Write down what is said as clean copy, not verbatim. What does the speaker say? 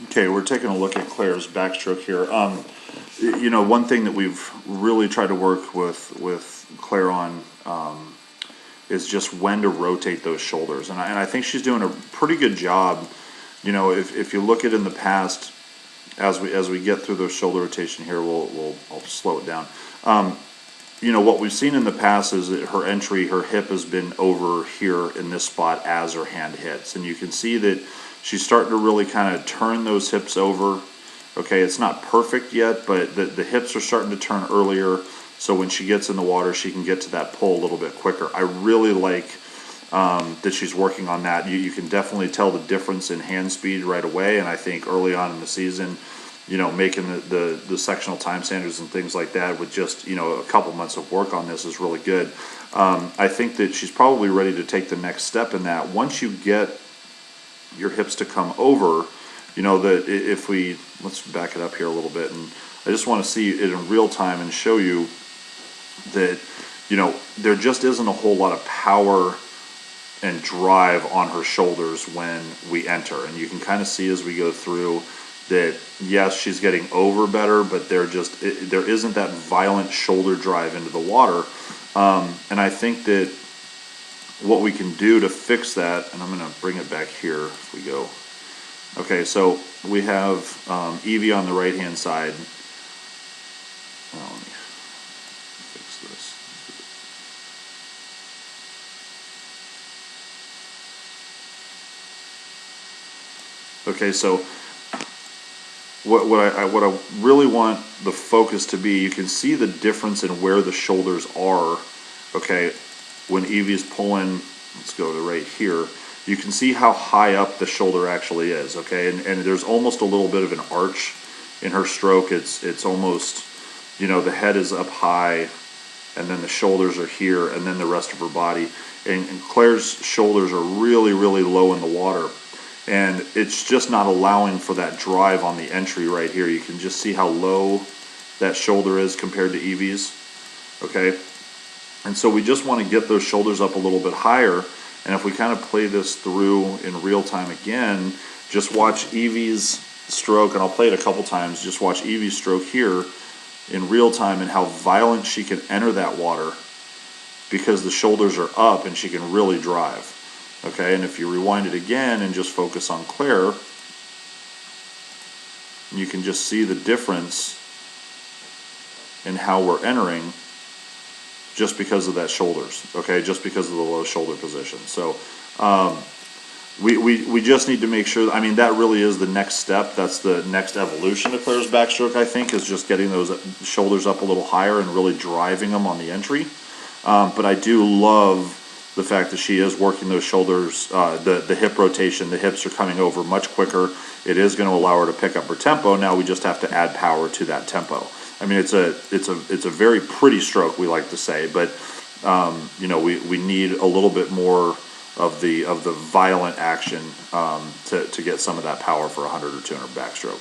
Okay, we're taking a look at Claire's backstroke here. You know, one thing that we've really tried to work with Claire on is just when to rotate those shoulders, and I think she's doing a pretty good job. You know, if you look at in the past, as we get through the shoulder rotation here, I'll slow it down. You know, what we've seen in the past is that her entry, her hip has been over here in this spot as her hand hits. And you can see that she's starting to really kind of turn those hips over. Okay, it's not perfect yet, but the hips are starting to turn earlier. So when she gets in the water, she can get to that pull a little bit quicker. I really like that she's working on that. You can definitely tell the difference in hand speed right away. And I think early on in the season, you know, making the sectional time standards and things like that with just, you know, a couple months of work on this is really good. I think that she's probably ready to take the next step in that. Once you get your hips to come over, you know, that if we, let's back it up here a little bit, and I just want to see it in real time and show you that, you know, there just isn't a whole lot of power and drive on her shoulders when we enter. And you can kind of see as we go through that, yes, she's getting over better, but there isn't that violent shoulder drive into the water. And I think that what we can do to fix that, and I'm going to bring it back here if we go. Okay, so we have Evie on the right hand side. Let me fix this. Okay, so what I really want the focus to be, you can see the difference in where the shoulders are. Okay, when Evie's pulling, let's go to right here, you can see how high up the shoulder actually is. Okay, and there's almost a little bit of an arch in her stroke. It's almost, you know, the head is up high, and then the shoulders are here, and then the rest of her body. And Claire's shoulders are really, really low in the water. And it's just not allowing for that drive on the entry right here. You can just see how low that shoulder is compared to Evie's. Okay, and so we just want to get those shoulders up a little bit higher. And if we kind of play this through in real time again, just watch Evie's stroke, and I'll play it a couple times. Just watch Evie's stroke here in real time and how violent she can enter that water because the shoulders are up and she can really drive. Okay, and if you rewind it again and just focus on Claire, you can just see the difference in how we're entering just because of that shoulders, okay, just because of the low shoulder position. So we just need to make sure, I mean, that really is the next step. That's the next evolution of Claire's backstroke, I think, is just getting those shoulders up a little higher and really driving them on the entry. But I do love the fact that she is working those shoulders, the hip rotation, the hips are coming over much quicker. It is going to allow her to pick up her tempo. Now we just have to add power to that tempo. I mean, it's a very pretty stroke, we like to say, but you know, we need a little bit more of the violent action to get some of that power for 100 or 200 backstroke.